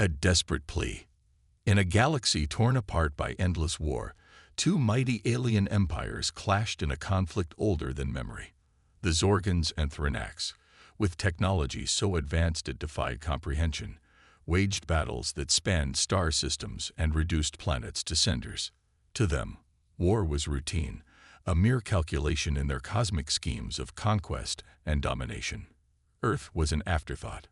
A desperate plea. In a galaxy torn apart by endless war, two mighty alien empires clashed in a conflict older than memory. The Zorgans and Thrinax, with technology so advanced it defied comprehension, waged battles that spanned star systems and reduced planets to cinders. To them, war was routine, a mere calculation in their cosmic schemes of conquest and domination. Earth was an afterthought,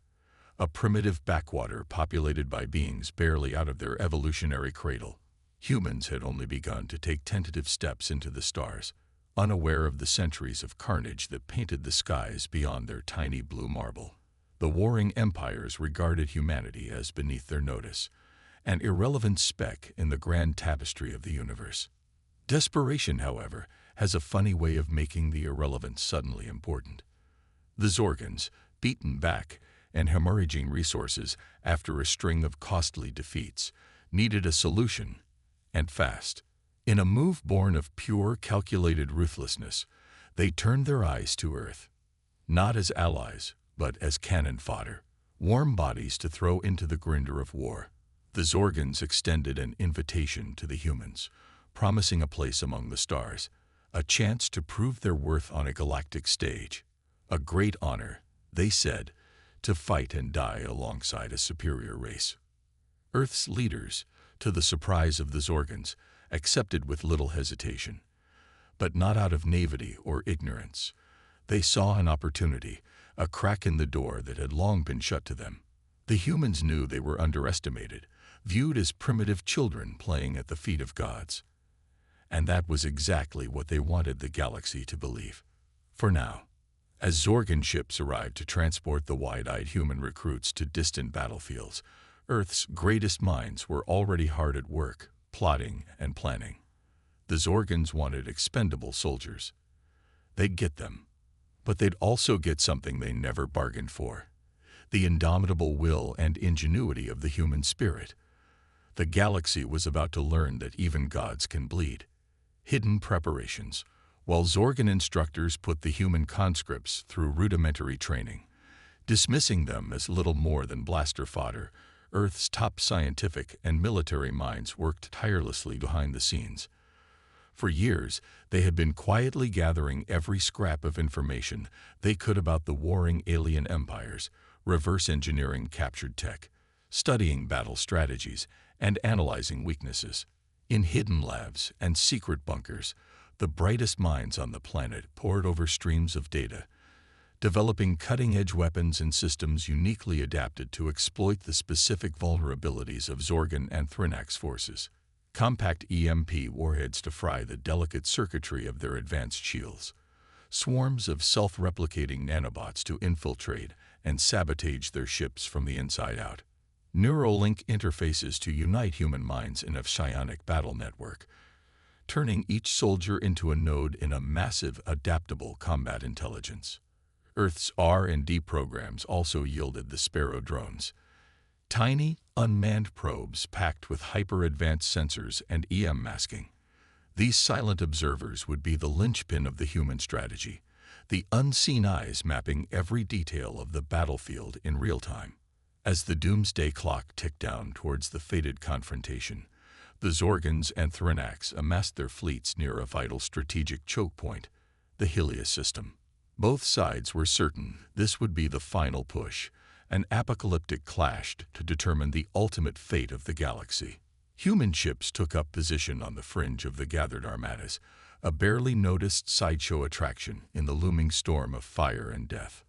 a primitive backwater populated by beings barely out of their evolutionary cradle. Humans had only begun to take tentative steps into the stars, unaware of the centuries of carnage that painted the skies beyond their tiny blue marble. The warring empires regarded humanity as beneath their notice, an irrelevant speck in the grand tapestry of the universe. Desperation, however, has a funny way of making the irrelevant suddenly important. The Zorgans, beaten back and hemorrhaging resources after a string of costly defeats, needed a solution, and fast. In a move born of pure, calculated ruthlessness, they turned their eyes to Earth, not as allies, but as cannon fodder, warm bodies to throw into the grinder of war. The Zorgans extended an invitation to the humans, promising a place among the stars, a chance to prove their worth on a galactic stage. A great honor, they said, to fight and die alongside a superior race. Earth's leaders, to the surprise of the Zorgans, accepted with little hesitation. But not out of naivety or ignorance. They saw an opportunity, a crack in the door that had long been shut to them. The humans knew they were underestimated, viewed as primitive children playing at the feet of gods. And that was exactly what they wanted the galaxy to believe. For now, as Zorgan ships arrived to transport the wide-eyed human recruits to distant battlefields, Earth's greatest minds were already hard at work, plotting and planning. The Zorgans wanted expendable soldiers. They'd get them, but they'd also get something they never bargained for: the indomitable will and ingenuity of the human spirit. The galaxy was about to learn that even gods can bleed. Hidden preparations, while Zorgan instructors put the human conscripts through rudimentary training, dismissing them as little more than blaster fodder, Earth's top scientific and military minds worked tirelessly behind the scenes. For years, they had been quietly gathering every scrap of information they could about the warring alien empires, reverse engineering captured tech, studying battle strategies, and analyzing weaknesses. In hidden labs and secret bunkers, the brightest minds on the planet pored over streams of data, developing cutting-edge weapons and systems uniquely adapted to exploit the specific vulnerabilities of Zorgan and Thrinax forces. Compact EMP warheads to fry the delicate circuitry of their advanced shields. Swarms of self-replicating nanobots to infiltrate and sabotage their ships from the inside out. Neuralink interfaces to unite human minds in a psionic battle network, turning each soldier into a node in a massive, adaptable combat intelligence. Earth's R&D programs also yielded the Sparrow drones. Tiny, unmanned probes packed with hyper-advanced sensors and EM masking. These silent observers would be the linchpin of the human strategy, the unseen eyes mapping every detail of the battlefield in real time. As the doomsday clock ticked down towards the fated confrontation, the Zorgans and Thrinax amassed their fleets near a vital strategic choke point, the Helios system. Both sides were certain this would be the final push, an apocalyptic clash to determine the ultimate fate of the galaxy. Human ships took up position on the fringe of the gathered armadas, a barely noticed sideshow attraction in the looming storm of fire and death.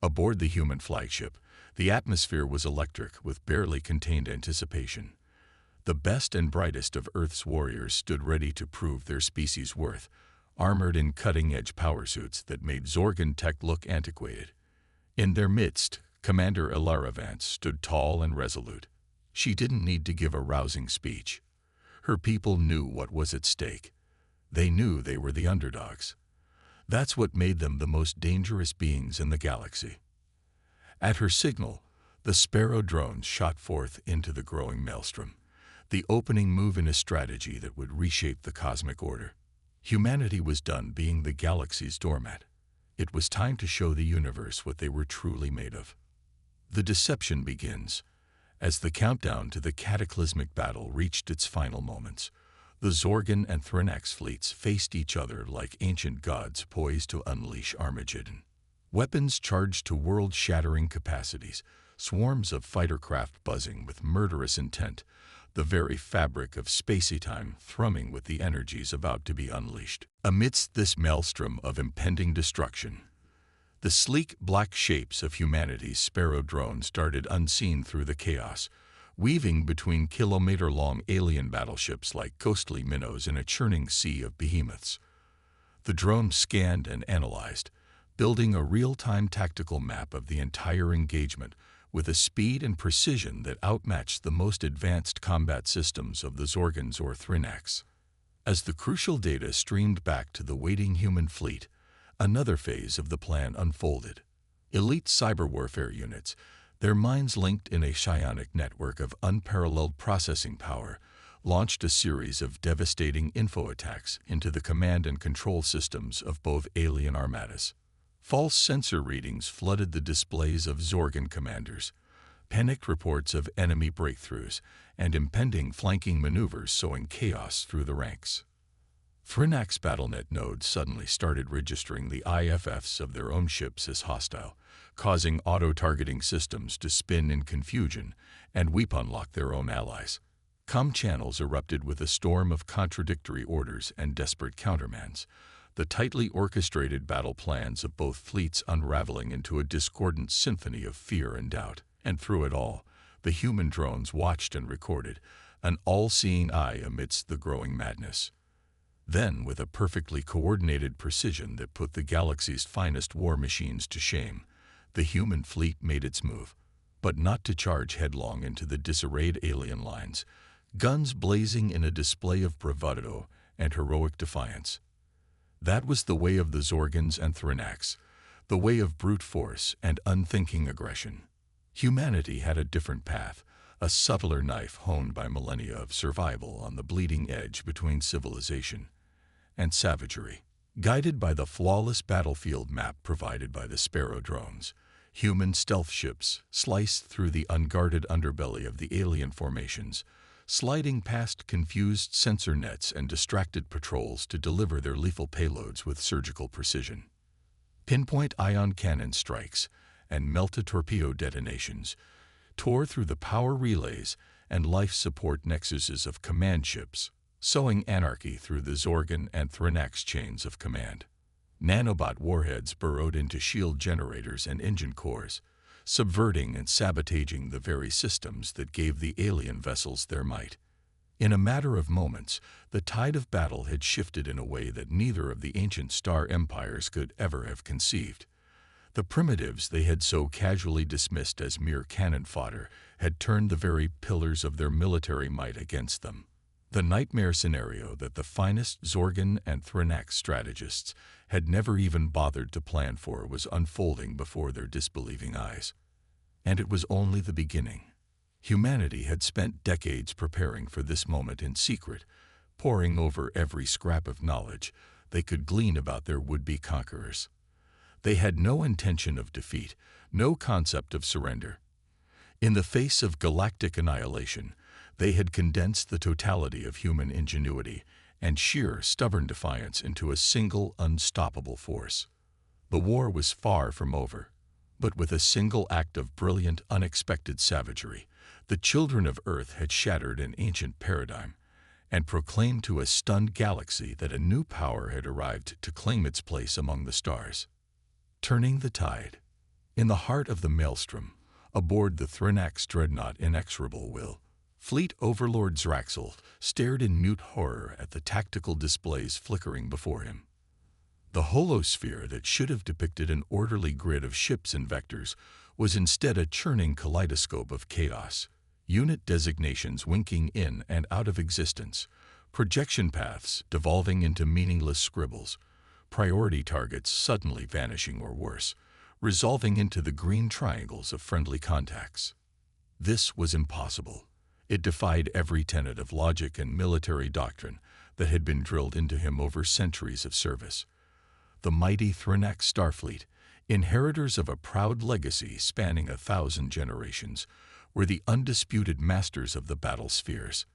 Aboard the human flagship, the atmosphere was electric with barely contained anticipation. The best and brightest of Earth's warriors stood ready to prove their species' worth, armored in cutting-edge power suits that made Zorgan tech look antiquated. In their midst, Commander Ilara Vance stood tall and resolute. She didn't need to give a rousing speech. Her people knew what was at stake. They knew they were the underdogs. That's what made them the most dangerous beings in the galaxy. At her signal, the Sparrow drones shot forth into the growing maelstrom, the opening move in a strategy that would reshape the cosmic order. Humanity was done being the galaxy's doormat. It was time to show the universe what they were truly made of. The deception begins. As the countdown to the cataclysmic battle reached its final moments, the Zorgan and Thrynax fleets faced each other like ancient gods poised to unleash Armageddon. Weapons charged to world-shattering capacities, swarms of fighter craft buzzing with murderous intent, the very fabric of spacey-time thrumming with the energies about to be unleashed. Amidst this maelstrom of impending destruction, the sleek black shapes of humanity's sparrow drones darted unseen through the chaos, weaving between kilometer-long alien battleships like ghostly minnows in a churning sea of behemoths. The drones scanned and analyzed, building a real-time tactical map of the entire engagement with a speed and precision that outmatched the most advanced combat systems of the Zorgans or Thrynax. As the crucial data streamed back to the waiting human fleet, another phase of the plan unfolded. Elite cyber warfare units, their minds linked in a psionic network of unparalleled processing power, launched a series of devastating info attacks into the command and control systems of both alien armadas. False sensor readings flooded the displays of Zorgan commanders, panicked reports of enemy breakthroughs, and impending flanking maneuvers sowing chaos through the ranks. Thrynax BattleNet nodes suddenly started registering the IFFs of their own ships as hostile, causing auto-targeting systems to spin in confusion and weapon-lock their own allies. Com channels erupted with a storm of contradictory orders and desperate countermands, the tightly orchestrated battle plans of both fleets unraveling into a discordant symphony of fear and doubt. And through it all, the human drones watched and recorded, an all-seeing eye amidst the growing madness. Then, with a perfectly coordinated precision that put the galaxy's finest war machines to shame, the human fleet made its move, but not to charge headlong into the disarrayed alien lines, guns blazing in a display of bravado and heroic defiance. That was the way of the Zorgans and Thrynax, the way of brute force and unthinking aggression. Humanity had a different path, a subtler knife honed by millennia of survival on the bleeding edge between civilization and savagery. Guided by the flawless battlefield map provided by the Sparrow drones, human stealth ships sliced through the unguarded underbelly of the alien formations, sliding past confused sensor nets and distracted patrols to deliver their lethal payloads with surgical precision. Pinpoint ion cannon strikes and melta-torpedo detonations tore through the power relays and life support nexuses of command ships, sowing anarchy through the Zorgan and Thrynax chains of command. Nanobot warheads burrowed into shield generators and engine cores, subverting and sabotaging the very systems that gave the alien vessels their might. In a matter of moments, the tide of battle had shifted in a way that neither of the ancient star empires could ever have conceived. The primitives they had so casually dismissed as mere cannon fodder had turned the very pillars of their military might against them. The nightmare scenario that the finest Zorgan and Thrynax strategists had never even bothered to plan for was unfolding before their disbelieving eyes. And it was only the beginning. Humanity had spent decades preparing for this moment in secret, poring over every scrap of knowledge they could glean about their would-be conquerors. They had no intention of defeat, no concept of surrender. In the face of galactic annihilation, they had condensed the totality of human ingenuity and sheer, stubborn defiance into a single, unstoppable force. The war was far from over, but with a single act of brilliant, unexpected savagery, the children of Earth had shattered an ancient paradigm and proclaimed to a stunned galaxy that a new power had arrived to claim its place among the stars. Turning the tide. In the heart of the maelstrom, aboard the Thrynax dreadnought Inexorable Will, Fleet Overlord Zraxel stared in mute horror at the tactical displays flickering before him. The holosphere that should have depicted an orderly grid of ships and vectors was instead a churning kaleidoscope of chaos, unit designations winking in and out of existence, projection paths devolving into meaningless scribbles, priority targets suddenly vanishing or worse, resolving into the green triangles of friendly contacts. This was impossible. It defied every tenet of logic and military doctrine that had been drilled into him over centuries of service. The mighty Thrynax Starfleet, inheritors of a proud legacy spanning 1,000 generations, were the undisputed masters of the battle spheres.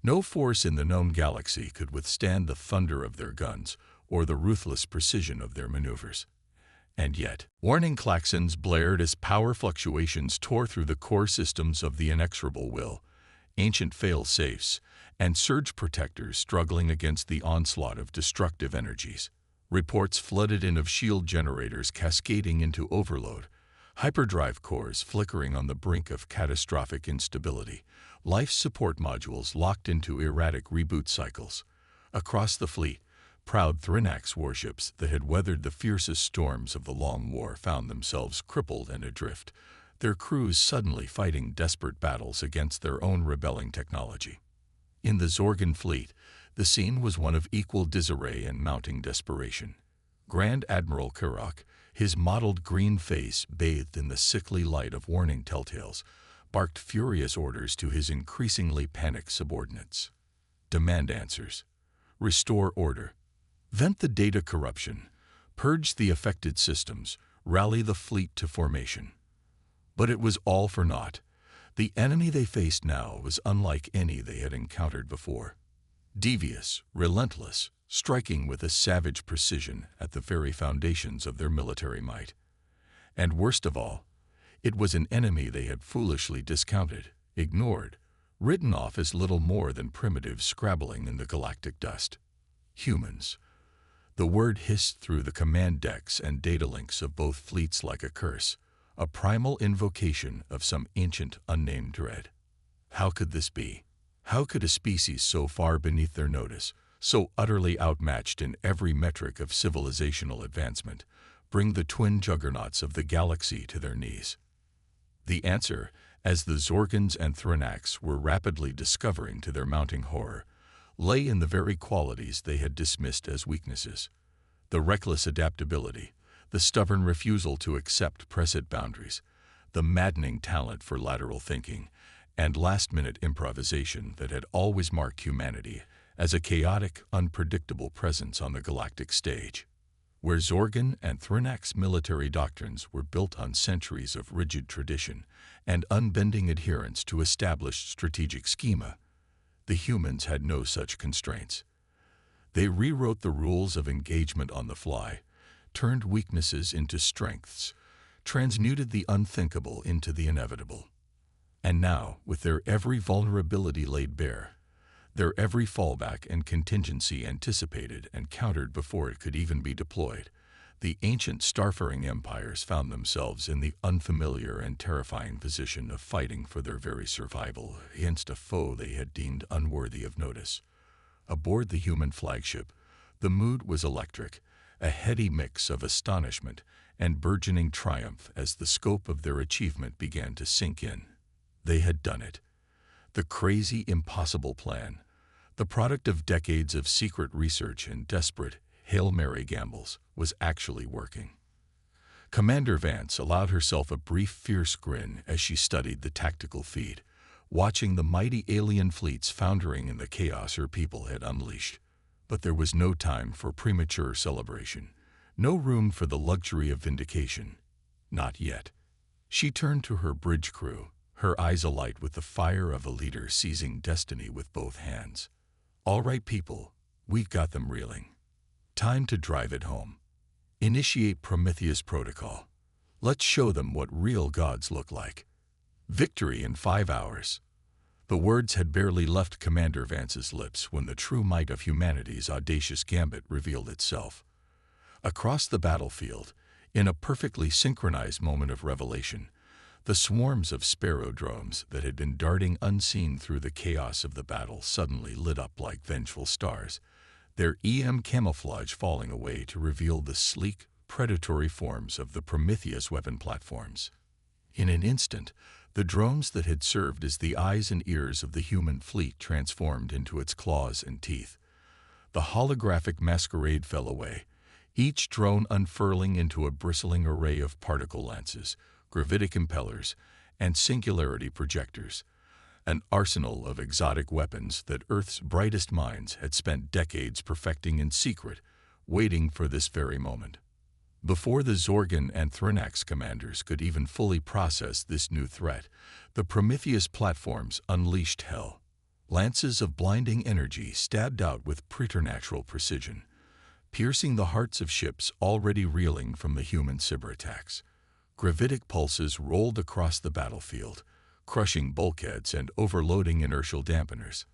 No force in the known galaxy could withstand the thunder of their guns or the ruthless precision of their maneuvers. And yet, warning klaxons blared as power fluctuations tore through the core systems of the inexorable will, ancient fail-safes, and surge protectors struggling against the onslaught of destructive energies. Reports flooded in of shield generators cascading into overload, hyperdrive cores flickering on the brink of catastrophic instability, life support modules locked into erratic reboot cycles. Across the fleet, proud Thrinax warships that had weathered the fiercest storms of the Long War found themselves crippled and adrift, their crews suddenly fighting desperate battles against their own rebelling technology. In the Zorgan fleet, the scene was one of equal disarray and mounting desperation. Grand Admiral Kurok, his mottled green face bathed in the sickly light of warning telltales, barked furious orders to his increasingly panicked subordinates. Demand answers. Restore order. Vent the data corruption. Purge the affected systems. Rally the fleet to formation. But it was all for naught. The enemy they faced now was unlike any they had encountered before. Devious, relentless, striking with a savage precision at the very foundations of their military might. And worst of all, it was an enemy they had foolishly discounted, ignored, written off as little more than primitives scrabbling in the galactic dust. Humans. The word hissed through the command decks and data links of both fleets like a curse, a primal invocation of some ancient unnamed dread. How could this be? How could a species so far beneath their notice, so utterly outmatched in every metric of civilizational advancement, bring the twin juggernauts of the galaxy to their knees? The answer, as the Zorgans and Thrinax were rapidly discovering to their mounting horror, lay in the very qualities they had dismissed as weaknesses. The reckless adaptability, the stubborn refusal to accept preset boundaries, the maddening talent for lateral thinking, and last-minute improvisation that had always marked humanity as a chaotic, unpredictable presence on the galactic stage. Where Zorgan and Thrinax military doctrines were built on centuries of rigid tradition and unbending adherence to established strategic schema, the humans had no such constraints. They rewrote the rules of engagement on the fly, turned weaknesses into strengths, transmuted the unthinkable into the inevitable. And now, with their every vulnerability laid bare, their every fallback and contingency anticipated and countered before it could even be deployed, the ancient starfaring empires found themselves in the unfamiliar and terrifying position of fighting for their very survival against a foe they had deemed unworthy of notice. Aboard the human flagship, the mood was electric, a heady mix of astonishment and burgeoning triumph as the scope of their achievement began to sink in. They had done it. The crazy, impossible plan, the product of decades of secret research and desperate, Hail Mary gambles, was actually working. Commander Vance allowed herself a brief, fierce grin as she studied the tactical feed, watching the mighty alien fleets foundering in the chaos her people had unleashed. But there was no time for premature celebration, no room for the luxury of vindication. Not yet. She turned to her bridge crew, her eyes alight with the fire of a leader seizing destiny with both hands. All right, people, we've got them reeling. Time to drive it home. Initiate Prometheus Protocol. Let's show them what real gods look like. Victory in 5 hours. The words had barely left Commander Vance's lips when the true might of humanity's audacious gambit revealed itself. Across the battlefield, in a perfectly synchronized moment of revelation, the swarms of sparrow drones that had been darting unseen through the chaos of the battle suddenly lit up like vengeful stars, their EM camouflage falling away to reveal the sleek, predatory forms of the Prometheus weapon platforms. In an instant, the drones that had served as the eyes and ears of the human fleet transformed into its claws and teeth. The holographic masquerade fell away, each drone unfurling into a bristling array of particle lances, gravitic impellers, and singularity projectors, an arsenal of exotic weapons that Earth's brightest minds had spent decades perfecting in secret, waiting for this very moment. Before the Zorgan and Thrynax commanders could even fully process this new threat, the Prometheus platforms unleashed hell. Lances of blinding energy stabbed out with preternatural precision, piercing the hearts of ships already reeling from the human cyber attacks. Gravitic pulses rolled across the battlefield, crushing bulkheads and overloading inertial dampeners.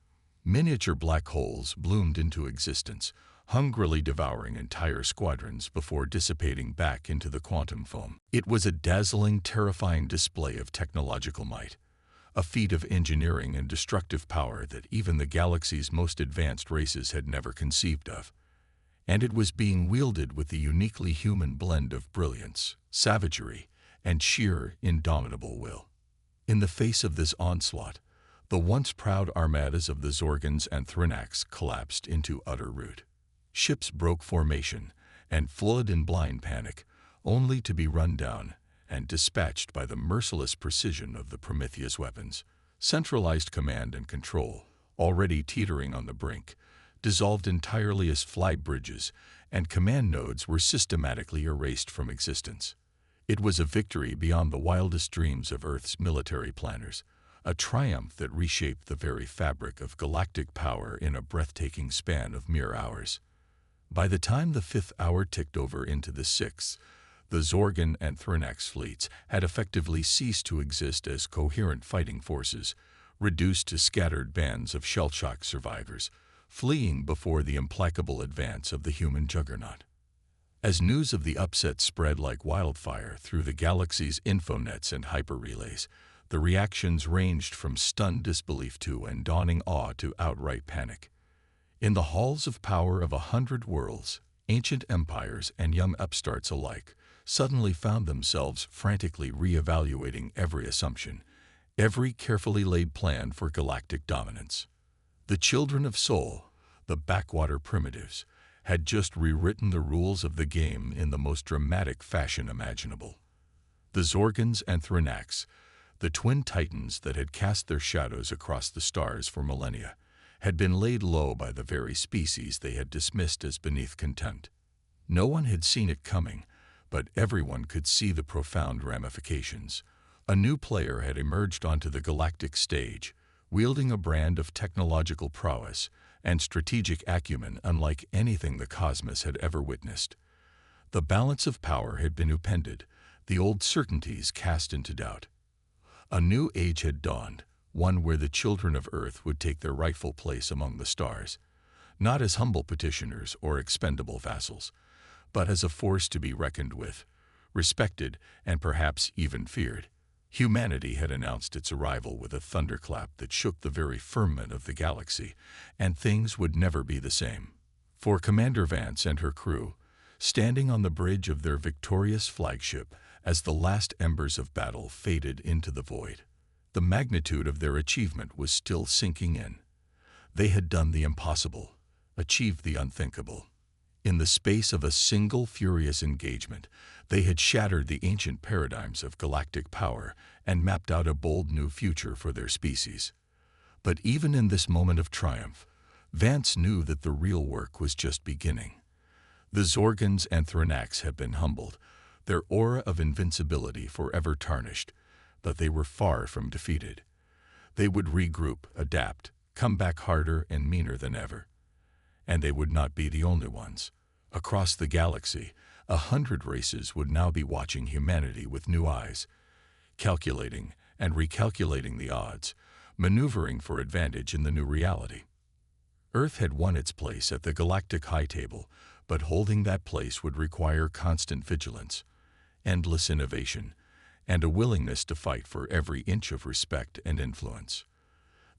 Miniature black holes bloomed into existence, hungrily devouring entire squadrons before dissipating back into the quantum foam. It was a dazzling, terrifying display of technological might, a feat of engineering and destructive power that even the galaxy's most advanced races had never conceived of. And it was being wielded with the uniquely human blend of brilliance, savagery, and sheer, indomitable will. In the face of this onslaught, the once proud armadas of the Zorgans and Thrynax collapsed into utter rout. Ships broke formation and fled in blind panic, only to be run down and dispatched by the merciless precision of the Prometheus weapons. Centralized command and control, already teetering on the brink, dissolved entirely as flight bridges, and command nodes were systematically erased from existence. It was a victory beyond the wildest dreams of Earth's military planners, a triumph that reshaped the very fabric of galactic power in a breathtaking span of mere hours. By the time the fifth hour ticked over into the sixth, the Zorgan and Thrynax fleets had effectively ceased to exist as coherent fighting forces, reduced to scattered bands of shell-shock survivors, fleeing before the implacable advance of the human juggernaut. As news of the upset spread like wildfire through the galaxy's infonets and hyperrelays, the reactions ranged from stunned disbelief to and dawning awe to outright panic. In the halls of power of 100 worlds, ancient empires and young upstarts alike suddenly found themselves frantically re-evaluating every assumption, every carefully laid plan for galactic dominance. The children of Sol, the backwater primitives, had just rewritten the rules of the game in the most dramatic fashion imaginable. The Zorgans and Thrynax, the twin titans that had cast their shadows across the stars for millennia, had been laid low by the very species they had dismissed as beneath contempt. No one had seen it coming, but everyone could see the profound ramifications. A new player had emerged onto the galactic stage, wielding a brand of technological prowess and strategic acumen unlike anything the cosmos had ever witnessed. The balance of power had been upended, the old certainties cast into doubt. A new age had dawned, one where the children of Earth would take their rightful place among the stars, not as humble petitioners or expendable vassals, but as a force to be reckoned with, respected, and perhaps even feared. Humanity had announced its arrival with a thunderclap that shook the very firmament of the galaxy, and things would never be the same. For Commander Vance and her crew, standing on the bridge of their victorious flagship as the last embers of battle faded into the void, the magnitude of their achievement was still sinking in. They had done the impossible, achieved the unthinkable. In the space of a single furious engagement, they had shattered the ancient paradigms of galactic power and mapped out a bold new future for their species. But even in this moment of triumph, Vance knew that the real work was just beginning. The Zorgans and Thrynax had been humbled, their aura of invincibility forever tarnished, but they were far from defeated. They would regroup, adapt, come back harder and meaner than ever. And they would not be the only ones. Across the galaxy, 100 races would now be watching humanity with new eyes, calculating and recalculating the odds, maneuvering for advantage in the new reality. Earth had won its place at the galactic high table, but holding that place would require constant vigilance, endless innovation, and a willingness to fight for every inch of respect and influence.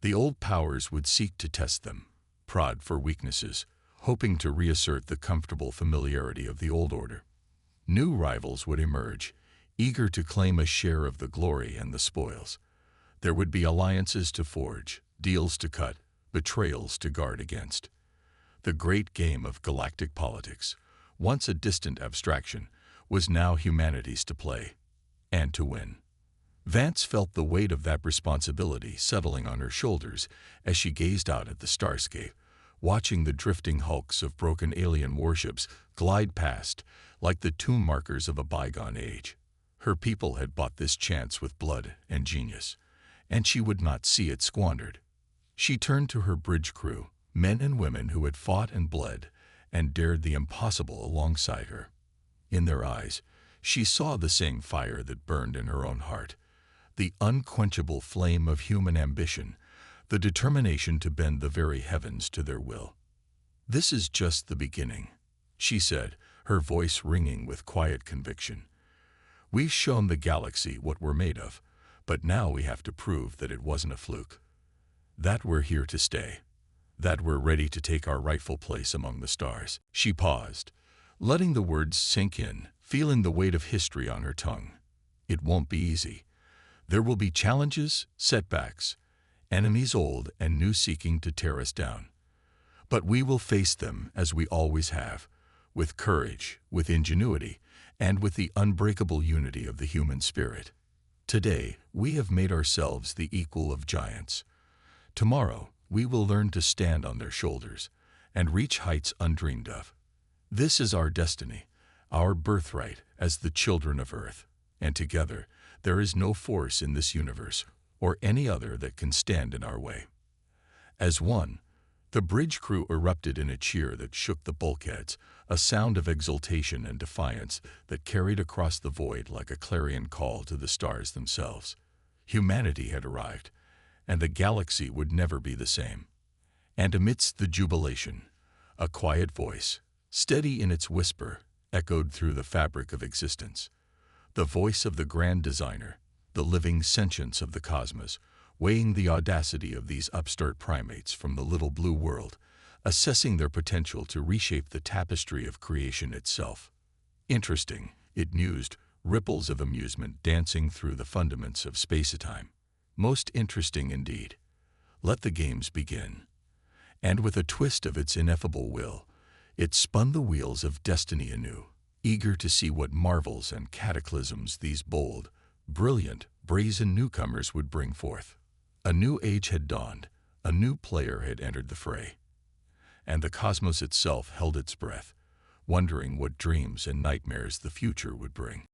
The old powers would seek to test them, prod for weaknesses, hoping to reassert the comfortable familiarity of the old order. New rivals would emerge, eager to claim a share of the glory and the spoils. There would be alliances to forge, deals to cut, betrayals to guard against. The great game of galactic politics, once a distant abstraction, was now humanity's to play, and to win. Vance felt the weight of that responsibility settling on her shoulders as she gazed out at the starscape, watching the drifting hulks of broken alien warships glide past like the tomb markers of a bygone age. Her people had bought this chance with blood and genius, and she would not see it squandered. She turned to her bridge crew, men and women who had fought and bled and dared the impossible alongside her. In their eyes, she saw the same fire that burned in her own heart, the unquenchable flame of human ambition, the determination to bend the very heavens to their will. "This is just the beginning," she said, her voice ringing with quiet conviction. "We've shown the galaxy what we're made of, but now we have to prove that it wasn't a fluke. That we're here to stay. That we're ready to take our rightful place among the stars." She paused, letting the words sink in, feeling the weight of history on her tongue. It won't be easy. There will be challenges, setbacks, enemies old and new seeking to tear us down. But we will face them as we always have, with courage, with ingenuity, and with the unbreakable unity of the human spirit. Today, we have made ourselves the equal of giants. Tomorrow, we will learn to stand on their shoulders and reach heights undreamed of. This is our destiny, our birthright as the children of Earth, and together, there is no force in this universe or any other that can stand in our way. As one, the bridge crew erupted in a cheer that shook the bulkheads, a sound of exultation and defiance that carried across the void like a clarion call to the stars themselves. Humanity had arrived, and the galaxy would never be the same. And amidst the jubilation, a quiet voice, steady in its whisper, echoed through the fabric of existence. The voice of the grand designer, the living sentience of the cosmos, weighing the audacity of these upstart primates from the little blue world, assessing their potential to reshape the tapestry of creation itself. Interesting, it mused, ripples of amusement dancing through the fundaments of space-time. Most interesting indeed. Let the games begin. And with a twist of its ineffable will, it spun the wheels of destiny anew, eager to see what marvels and cataclysms these bold, brilliant, brazen newcomers would bring forth. A new age had dawned, a new player had entered the fray. And the cosmos itself held its breath, wondering what dreams and nightmares the future would bring.